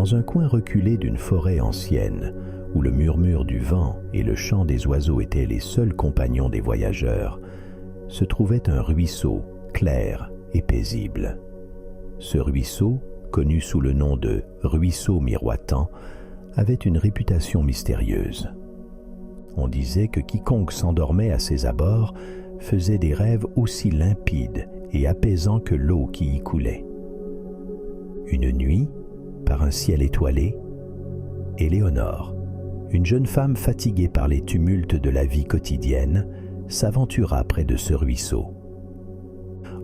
Dans un coin reculé d'une forêt ancienne, où le murmure du vent et le chant des oiseaux étaient les seuls compagnons des voyageurs, se trouvait un ruisseau clair et paisible. Ce ruisseau, connu sous le nom de ruisseau miroitant, avait une réputation mystérieuse. On disait que quiconque s'endormait à ses abords faisait des rêves aussi limpides et apaisants que l'eau qui y coulait. Une nuit, par un ciel étoilé, Éléonore, une jeune femme fatiguée par les tumultes de la vie quotidienne, s'aventura près de ce ruisseau.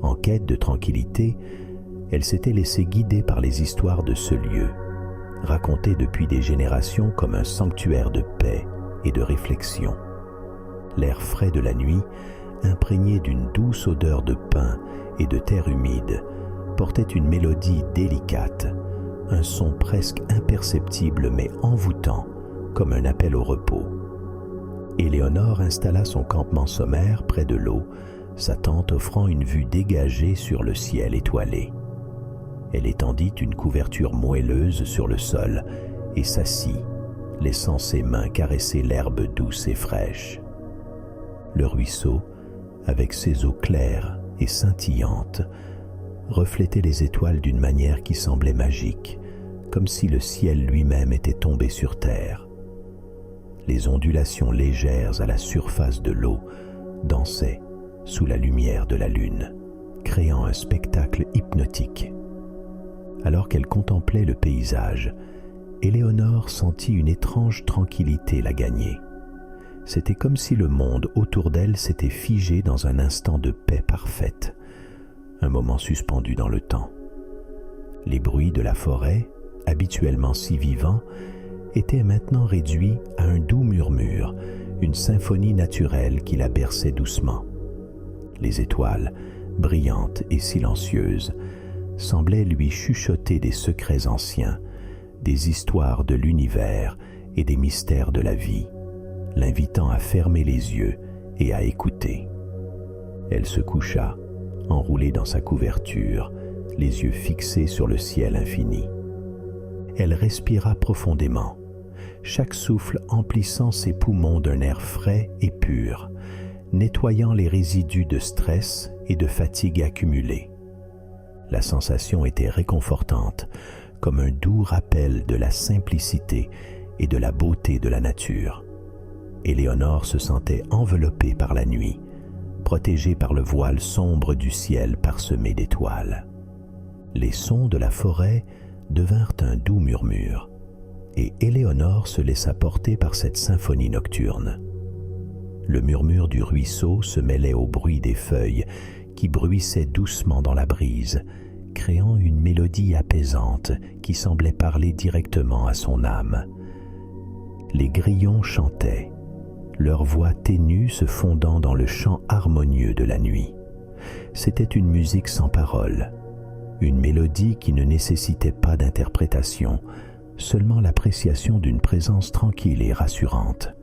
En quête de tranquillité, elle s'était laissée guider par les histoires de ce lieu, raconté depuis des générations comme un sanctuaire de paix et de réflexion. L'air frais de la nuit, imprégné d'une douce odeur de pin et de terre humide, portait une mélodie délicate, un son presque imperceptible mais envoûtant, comme un appel au repos. Éléonore installa son campement sommaire près de l'eau, sa tente offrant une vue dégagée sur le ciel étoilé. Elle étendit une couverture moelleuse sur le sol et s'assit, laissant ses mains caresser l'herbe douce et fraîche. Le ruisseau, avec ses eaux claires et scintillantes, reflétait les étoiles d'une manière qui semblait magique, comme si le ciel lui-même était tombé sur terre. Les ondulations légères à la surface de l'eau dansaient sous la lumière de la lune, créant un spectacle hypnotique. Alors qu'elle contemplait le paysage, Éléonore sentit une étrange tranquillité la gagner. C'était comme si le monde autour d'elle s'était figé dans un instant de paix parfaite, un moment suspendu dans le temps. Les bruits de la forêt, habituellement si vivants, étaient maintenant réduits à un doux murmure, une symphonie naturelle qui la berçait doucement. Les étoiles, brillantes et silencieuses, semblaient lui chuchoter des secrets anciens, des histoires de l'univers et des mystères de la vie, l'invitant à fermer les yeux et à écouter. Elle se coucha, enroulée dans sa couverture, les yeux fixés sur le ciel infini. Elle respira profondément, chaque souffle emplissant ses poumons d'un air frais et pur, nettoyant les résidus de stress et de fatigue accumulés. La sensation était réconfortante, comme un doux rappel de la simplicité et de la beauté de la nature. Éléonore se sentait enveloppée par la nuit, protégée par le voile sombre du ciel parsemé d'étoiles. Les sons de la forêt devinrent un doux murmure, et Éléonore se laissa porter par cette symphonie nocturne. Le murmure du ruisseau se mêlait au bruit des feuilles qui bruissaient doucement dans la brise, créant une mélodie apaisante qui semblait parler directement à son âme. Les grillons chantaient, leur voix ténue se fondant dans le chant harmonieux de la nuit. C'était une musique sans paroles, une mélodie qui ne nécessitait pas d'interprétation, seulement l'appréciation d'une présence tranquille et rassurante.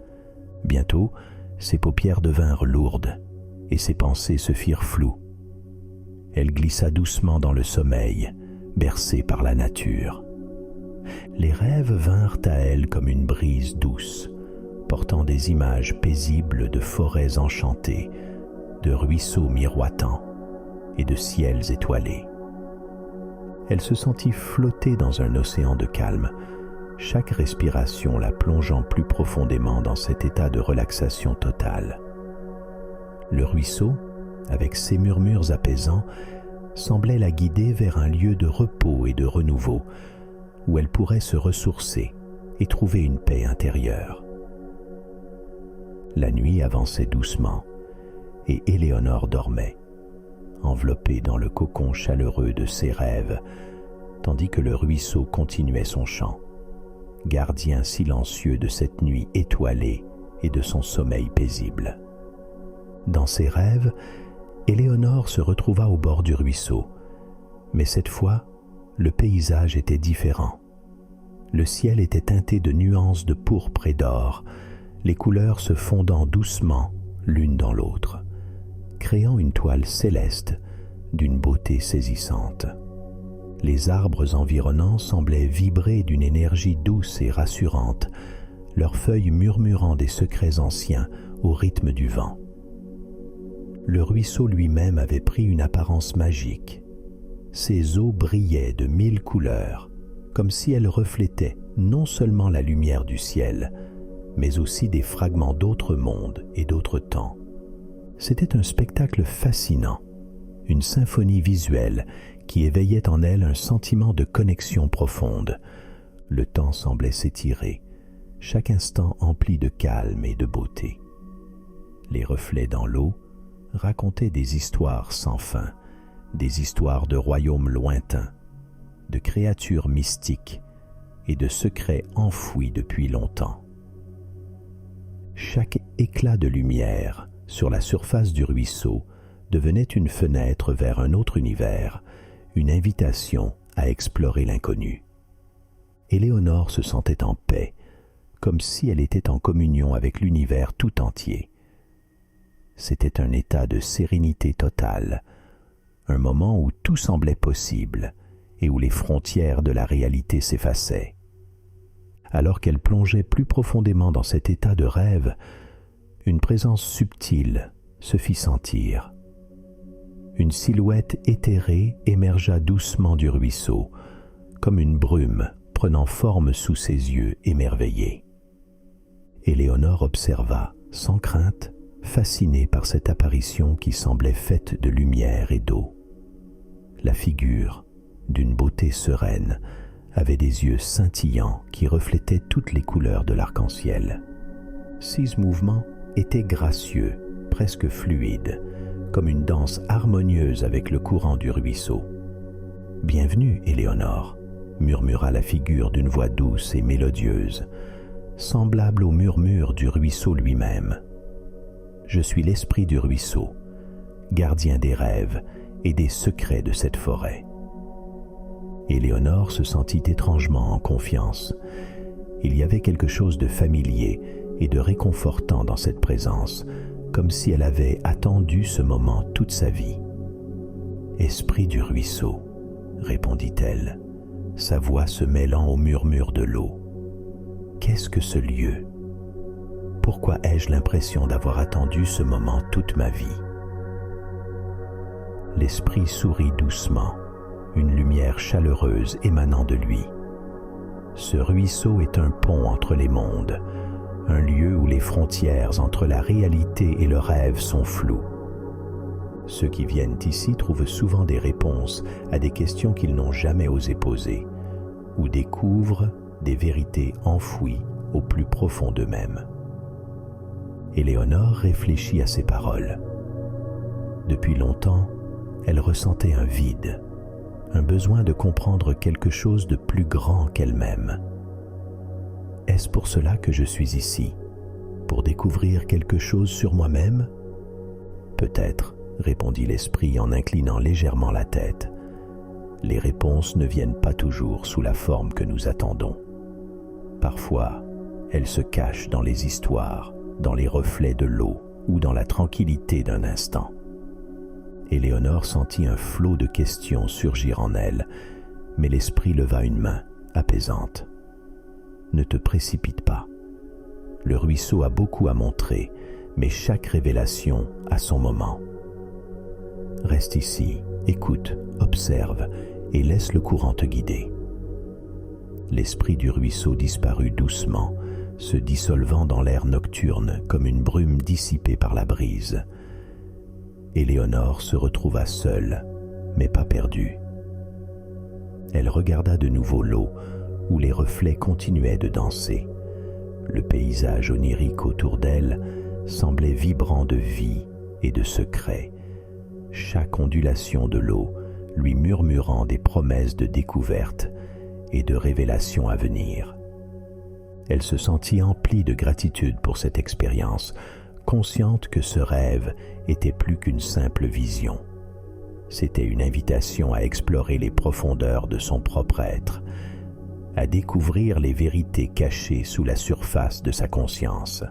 Bientôt, ses paupières devinrent lourdes et ses pensées se firent floues. Elle glissa doucement dans le sommeil, bercée par la nature. Les rêves vinrent à elle comme une brise douce, portant des images paisibles de forêts enchantées, de ruisseaux miroitants et de ciels étoilés. Elle se sentit flotter dans un océan de calme, chaque respiration la plongeant plus profondément dans cet état de relaxation totale. Le ruisseau, avec ses murmures apaisants, semblait la guider vers un lieu de repos et de renouveau, où elle pourrait se ressourcer et trouver une paix intérieure. La nuit avançait doucement, et Éléonore dormait, enveloppée dans le cocon chaleureux de ses rêves, tandis que le ruisseau continuait son chant, gardien silencieux de cette nuit étoilée et de son sommeil paisible. Dans ses rêves, Éléonore se retrouva au bord du ruisseau, mais cette fois, le paysage était différent. Le ciel était teinté de nuances de pourpre et d'or, les couleurs se fondant doucement l'une dans l'autre, créant une toile céleste d'une beauté saisissante. Les arbres environnants semblaient vibrer d'une énergie douce et rassurante, leurs feuilles murmurant des secrets anciens au rythme du vent. Le ruisseau lui-même avait pris une apparence magique. Ses eaux brillaient de 1000 couleurs, comme si elles reflétaient non seulement la lumière du ciel, mais aussi des fragments d'autres mondes et d'autres temps. C'était un spectacle fascinant, une symphonie visuelle qui éveillait en elle un sentiment de connexion profonde. Le temps semblait s'étirer, chaque instant empli de calme et de beauté. Les reflets dans l'eau racontaient des histoires sans fin, des histoires de royaumes lointains, de créatures mystiques et de secrets enfouis depuis longtemps. Chaque éclat de lumière sur la surface du ruisseau devenait une fenêtre vers un autre univers, une invitation à explorer l'inconnu. Éléonore se sentait en paix, comme si elle était en communion avec l'univers tout entier. C'était un état de sérénité totale, un moment où tout semblait possible et où les frontières de la réalité s'effaçaient. Alors qu'elle plongeait plus profondément dans cet état de rêve, une présence subtile se fit sentir. Une silhouette éthérée émergea doucement du ruisseau, comme une brume prenant forme sous ses yeux émerveillés. Éléonore observa, sans crainte, fascinée par cette apparition qui semblait faite de lumière et d'eau. La figure, d'une beauté sereine, avait des yeux scintillants qui reflétaient toutes les couleurs de l'arc-en-ciel. Ses mouvements étaient gracieux, presque fluides, comme une danse harmonieuse avec le courant du ruisseau. « Bienvenue, Éléonore », murmura la figure d'une voix douce et mélodieuse, semblable au murmure du ruisseau lui-même. « Je suis l'esprit du ruisseau, gardien des rêves et des secrets de cette forêt. » Éléonore se sentit étrangement en confiance. Il y avait quelque chose de familier et de réconfortant dans cette présence, comme si elle avait attendu ce moment toute sa vie. « Esprit du ruisseau », répondit-elle, sa voix se mêlant au murmure de l'eau. « Qu'est-ce que ce lieu? Pourquoi ai-je l'impression d'avoir attendu ce moment toute ma vie ?» L'esprit sourit doucement, une lumière chaleureuse émanant de lui. Ce ruisseau est un pont entre les mondes, un lieu où les frontières entre la réalité et le rêve sont floues. Ceux qui viennent ici trouvent souvent des réponses à des questions qu'ils n'ont jamais osé poser, ou découvrent des vérités enfouies au plus profond d'eux-mêmes. Éléonore réfléchit à ces paroles. Depuis longtemps, elle ressentait un vide, un besoin de comprendre quelque chose de plus grand qu'elle-même. Est-ce pour cela que je suis ici? Pour découvrir quelque chose sur moi-même? Peut-être, répondit l'esprit en inclinant légèrement la tête. Les réponses ne viennent pas toujours sous la forme que nous attendons. Parfois, elles se cachent dans les histoires, dans les reflets de l'eau ou dans la tranquillité d'un instant. Éléonore sentit un flot de questions surgir en elle, mais l'esprit leva une main, apaisante. « Ne te précipite pas. Le ruisseau a beaucoup à montrer, mais chaque révélation a son moment. Reste ici, écoute, observe et laisse le courant te guider. » L'esprit du ruisseau disparut doucement, se dissolvant dans l'air nocturne comme une brume dissipée par la brise. Éléonore se retrouva seule, mais pas perdue. Elle regarda de nouveau l'eau, où les reflets continuaient de danser. Le paysage onirique autour d'elle semblait vibrant de vie et de secrets, chaque ondulation de l'eau lui murmurant des promesses de découverte et de révélations à venir. Elle se sentit emplie de gratitude pour cette expérience, consciente que ce rêve était plus qu'une simple vision. C'était une invitation à explorer les profondeurs de son propre être, à découvrir les vérités cachées sous la surface de sa conscience.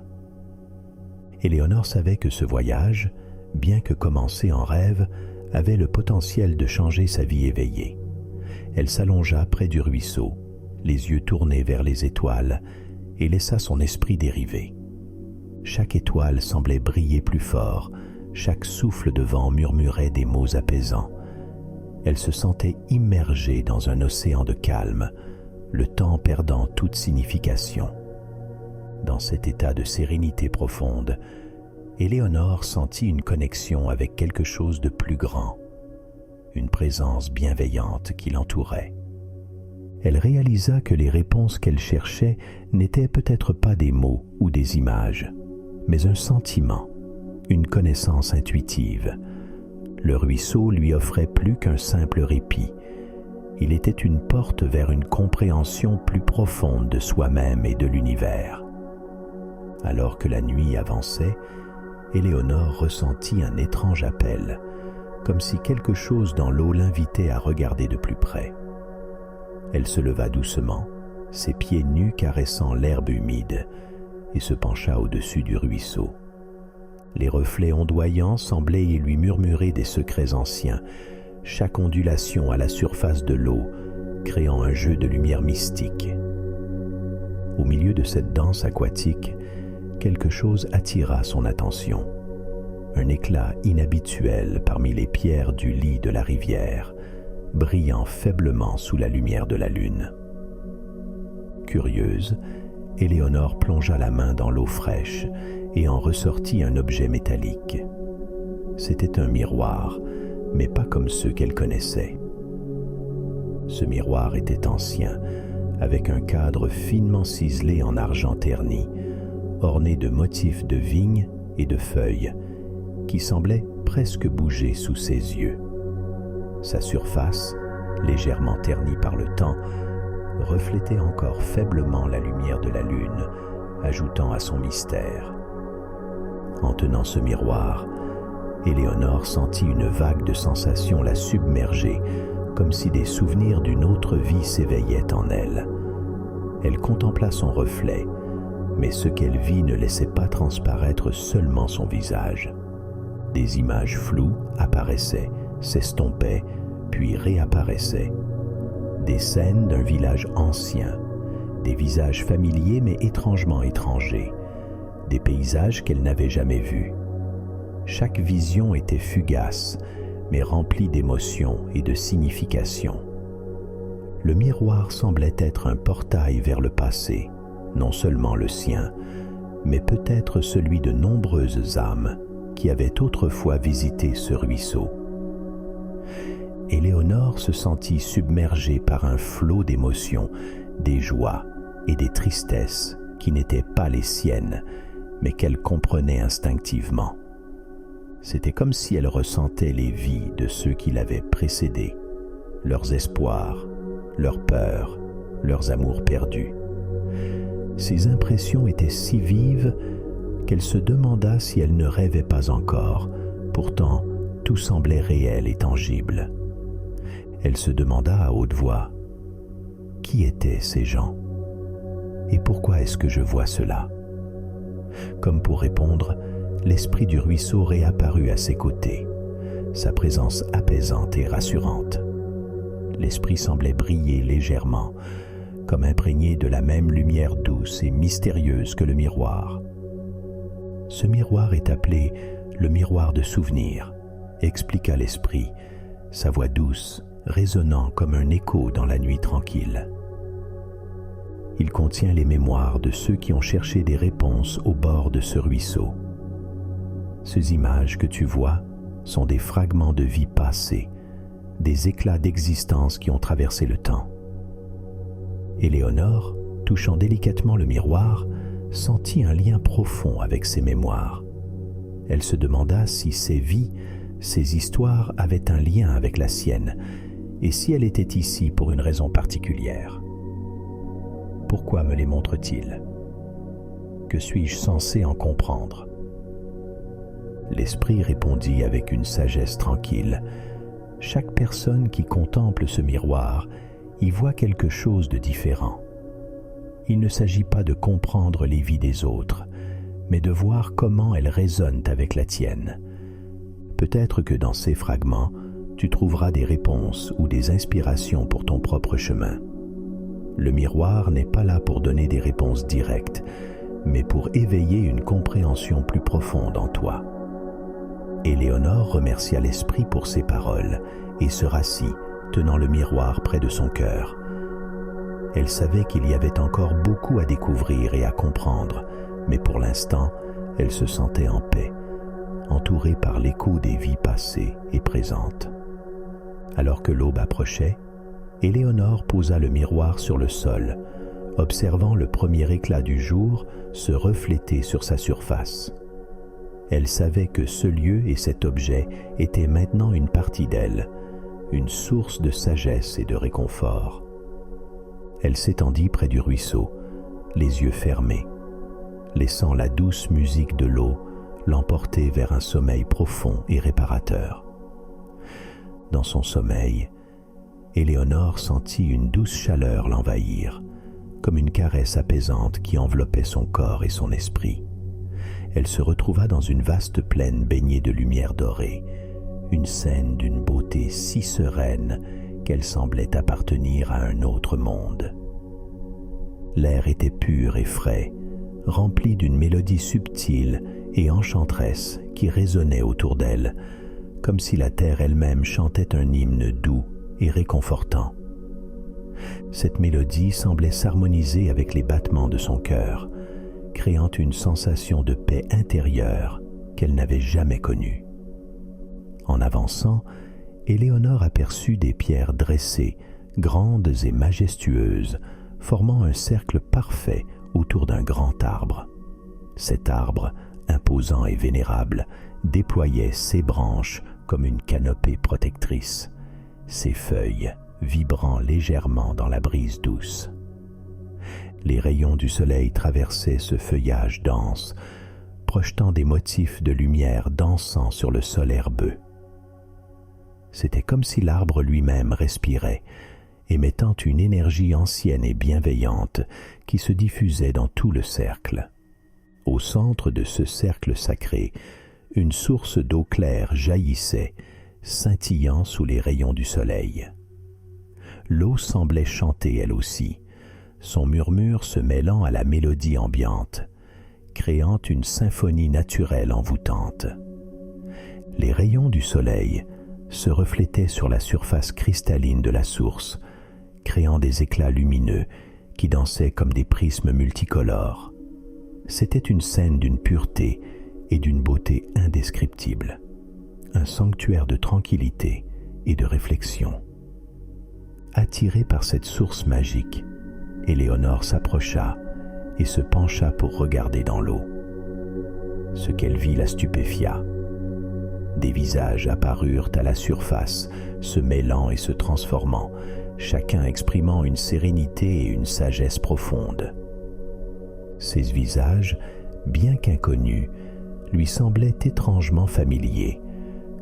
Éléonore savait que ce voyage, bien que commencé en rêve, avait le potentiel de changer sa vie éveillée. Elle s'allongea près du ruisseau, les yeux tournés vers les étoiles, et laissa son esprit dériver. Chaque étoile semblait briller plus fort, chaque souffle de vent murmurait des mots apaisants. Elle se sentait immergée dans un océan de calme, le temps perdant toute signification. Dans cet état de sérénité profonde, Éléonore sentit une connexion avec quelque chose de plus grand, une présence bienveillante qui l'entourait. Elle réalisa que les réponses qu'elle cherchait n'étaient peut-être pas des mots ou des images, mais un sentiment, une connaissance intuitive. Le ruisseau lui offrait plus qu'un simple répit. Il était une porte vers une compréhension plus profonde de soi-même et de l'univers. Alors que la nuit avançait, Éléonore ressentit un étrange appel, comme si quelque chose dans l'eau l'invitait à regarder de plus près. Elle se leva doucement, ses pieds nus caressant l'herbe humide, et se pencha au-dessus du ruisseau. Les reflets ondoyants semblaient lui murmurer des secrets anciens, chaque ondulation à la surface de l'eau créant un jeu de lumière mystique. Au milieu de cette danse aquatique, quelque chose attira son attention. Un éclat inhabituel parmi les pierres du lit de la rivière, brillant faiblement sous la lumière de la lune. Curieuse, Éléonore plongea la main dans l'eau fraîche et en ressortit un objet métallique. C'était un miroir, mais pas comme ceux qu'elle connaissait. Ce miroir était ancien, avec un cadre finement ciselé en argent terni, orné de motifs de vignes et de feuilles, qui semblaient presque bouger sous ses yeux. Sa surface, légèrement ternie par le temps, reflétait encore faiblement la lumière de la lune, ajoutant à son mystère. En tenant ce miroir, Éléonore sentit une vague de sensations la submerger, comme si des souvenirs d'une autre vie s'éveillaient en elle. Elle contempla son reflet, mais ce qu'elle vit ne laissait pas transparaître seulement son visage. Des images floues apparaissaient, s'estompaient, puis réapparaissaient. Des scènes d'un village ancien, des visages familiers mais étrangement étrangers, des paysages qu'elle n'avait jamais vus. Chaque vision était fugace, mais remplie d'émotions et de signification. Le miroir semblait être un portail vers le passé, non seulement le sien, mais peut-être celui de nombreuses âmes qui avaient autrefois visité ce ruisseau. Éléonore se sentit submergée par un flot d'émotions, des joies et des tristesses qui n'étaient pas les siennes, mais qu'elle comprenait instinctivement. C'était comme si elle ressentait les vies de ceux qui l'avaient précédée, leurs espoirs, leurs peurs, leurs amours perdus. Ces impressions étaient si vives qu'elle se demanda si elle ne rêvait pas encore. Pourtant, tout semblait réel et tangible. Elle se demanda à haute voix, « Qui étaient ces gens? Et pourquoi est-ce que je vois cela ?» Comme pour répondre, l'esprit du ruisseau réapparut à ses côtés, sa présence apaisante et rassurante. L'esprit semblait briller légèrement, comme imprégné de la même lumière douce et mystérieuse que le miroir. Ce miroir est appelé le miroir de souvenir, expliqua l'esprit, sa voix douce, résonnant comme un écho dans la nuit tranquille. Il contient les mémoires de ceux qui ont cherché des réponses au bord de ce ruisseau. Ces images que tu vois sont des fragments de vie passée, des éclats d'existence qui ont traversé le temps. Éléonore, touchant délicatement le miroir, sentit un lien profond avec ses mémoires. Elle se demanda si ces vies, ces histoires avaient un lien avec la sienne, et si elle était ici pour une raison particulière. Pourquoi me les montre-t-il? Que suis-je censé en comprendre? L'esprit répondit avec une sagesse tranquille. Chaque personne qui contemple ce miroir y voit quelque chose de différent. Il ne s'agit pas de comprendre les vies des autres, mais de voir comment elles résonnent avec la tienne. Peut-être que dans ces fragments, tu trouveras des réponses ou des inspirations pour ton propre chemin. Le miroir n'est pas là pour donner des réponses directes, mais pour éveiller une compréhension plus profonde en toi. Éléonore remercia l'esprit pour ses paroles et se rassit, tenant le miroir près de son cœur. Elle savait qu'il y avait encore beaucoup à découvrir et à comprendre, mais pour l'instant, elle se sentait en paix, entourée par l'écho des vies passées et présentes. Alors que l'aube approchait, Éléonore posa le miroir sur le sol, observant le premier éclat du jour se refléter sur sa surface. Elle savait que ce lieu et cet objet étaient maintenant une partie d'elle, une source de sagesse et de réconfort. Elle s'étendit près du ruisseau, les yeux fermés, laissant la douce musique de l'eau l'emporter vers un sommeil profond et réparateur. Dans son sommeil, Éléonore sentit une douce chaleur l'envahir, comme une caresse apaisante qui enveloppait son corps et son esprit. Elle se retrouva dans une vaste plaine baignée de lumière dorée, une scène d'une beauté si sereine qu'elle semblait appartenir à un autre monde. L'air était pur et frais, rempli d'une mélodie subtile et enchanteresse qui résonnait autour d'elle, comme si la terre elle-même chantait un hymne doux et réconfortant. Cette mélodie semblait s'harmoniser avec les battements de son cœur, créant une sensation de paix intérieure qu'elle n'avait jamais connue. En avançant, Éléonore aperçut des pierres dressées, grandes et majestueuses, formant un cercle parfait autour d'un grand arbre. Cet arbre, imposant et vénérable, déployait ses branches comme une canopée protectrice, ses feuilles vibrant légèrement dans la brise douce. Les rayons du soleil traversaient ce feuillage dense, projetant des motifs de lumière dansant sur le sol herbeux. C'était comme si l'arbre lui-même respirait, émettant une énergie ancienne et bienveillante qui se diffusait dans tout le cercle. Au centre de ce cercle sacré, une source d'eau claire jaillissait, scintillant sous les rayons du soleil. L'eau semblait chanter elle aussi, son murmure se mêlant à la mélodie ambiante, créant une symphonie naturelle envoûtante. Les rayons du soleil se reflétaient sur la surface cristalline de la source, créant des éclats lumineux qui dansaient comme des prismes multicolores. C'était une scène d'une pureté et d'une beauté indescriptibles, un sanctuaire de tranquillité et de réflexion. Attirée par cette source magique, Éléonore s'approcha et se pencha pour regarder dans l'eau. Ce qu'elle vit la stupéfia. Des visages apparurent à la surface, se mêlant et se transformant, chacun exprimant une sérénité et une sagesse profonde. Ces visages, bien qu'inconnus, lui semblaient étrangement familiers,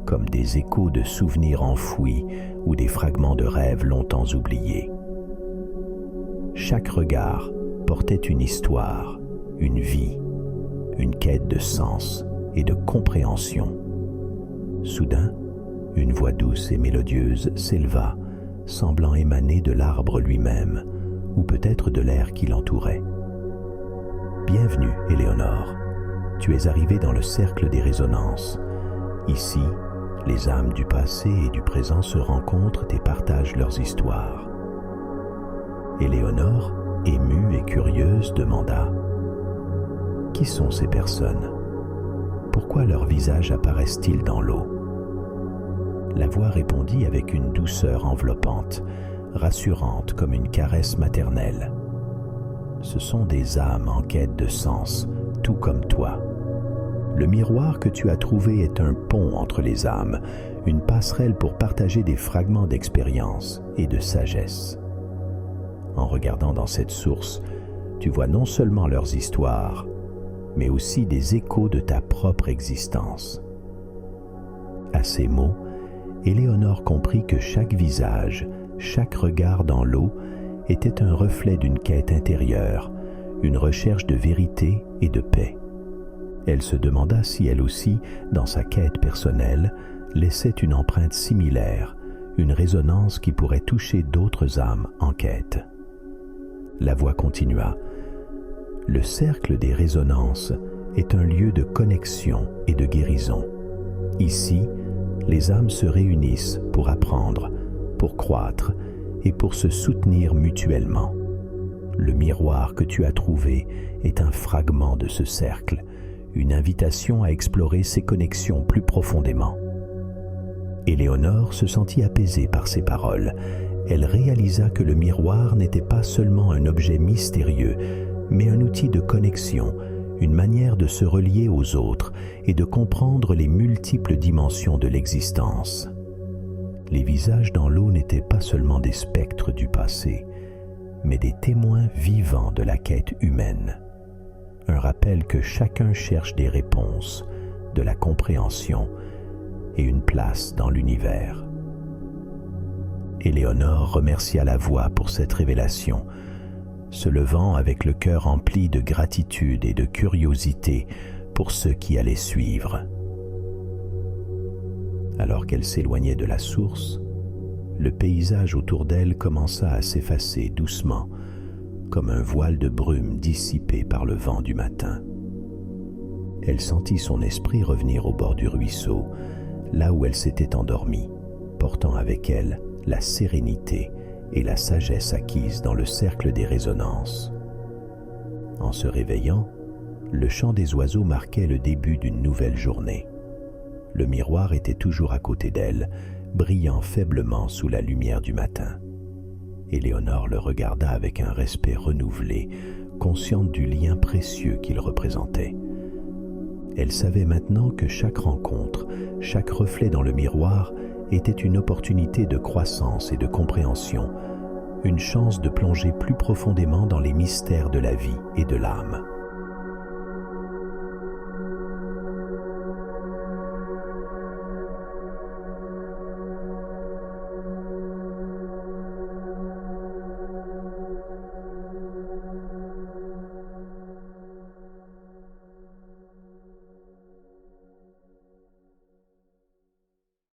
comme des échos de souvenirs enfouis ou des fragments de rêves longtemps oubliés. Chaque regard portait une histoire, une vie, une quête de sens et de compréhension. Soudain, une voix douce et mélodieuse s'éleva, semblant émaner de l'arbre lui-même, ou peut-être de l'air qui l'entourait. « Bienvenue, Éléonore. Tu es arrivée dans le cercle des résonances. Ici, les âmes du passé et du présent se rencontrent et partagent leurs histoires. » Éléonore, émue et curieuse, demanda « Qui sont ces personnes? Pourquoi leurs visages apparaissent-ils dans l'eau ?» La voix répondit avec une douceur enveloppante, rassurante comme une caresse maternelle. « Ce sont des âmes en quête de sens, tout comme toi. Le miroir que tu as trouvé est un pont entre les âmes, une passerelle pour partager des fragments d'expérience et de sagesse. En regardant dans cette source, tu vois non seulement leurs histoires, mais aussi des échos de ta propre existence. » À ces mots, Éléonore comprit que chaque visage, chaque regard dans l'eau était un reflet d'une quête intérieure, une recherche de vérité et de paix. Elle se demanda si elle aussi, dans sa quête personnelle, laissait une empreinte similaire, une résonance qui pourrait toucher d'autres âmes en quête. La voix continua. Le cercle des résonances est un lieu de connexion et de guérison. Ici, les âmes se réunissent pour apprendre, pour croître et pour se soutenir mutuellement. Le miroir que tu as trouvé est un fragment de ce cercle, une invitation à explorer ces connexions plus profondément. Éléonore se sentit apaisée par ces paroles. Elle réalisa que le miroir n'était pas seulement un objet mystérieux, mais un outil de connexion, une manière de se relier aux autres et de comprendre les multiples dimensions de l'existence. Les visages dans l'eau n'étaient pas seulement des spectres du passé, mais des témoins vivants de la quête humaine. Un rappel que chacun cherche des réponses, de la compréhension et une place dans l'univers. Éléonore remercia la voix pour cette révélation, se levant avec le cœur empli de gratitude et de curiosité pour ceux qui allaient suivre. Alors qu'elle s'éloignait de la source, le paysage autour d'elle commença à s'effacer doucement, comme un voile de brume dissipé par le vent du matin. Elle sentit son esprit revenir au bord du ruisseau, là où elle s'était endormie, portant avec elle la sérénité et la sagesse acquises dans le cercle des résonances. En se réveillant, le chant des oiseaux marquait le début d'une nouvelle journée. Le miroir était toujours à côté d'elle, brillant faiblement sous la lumière du matin. Éléonore le regarda avec un respect renouvelé, consciente du lien précieux qu'il représentait. Elle savait maintenant que chaque rencontre, chaque reflet dans le miroir était une opportunité de croissance et de compréhension, une chance de plonger plus profondément dans les mystères de la vie et de l'âme.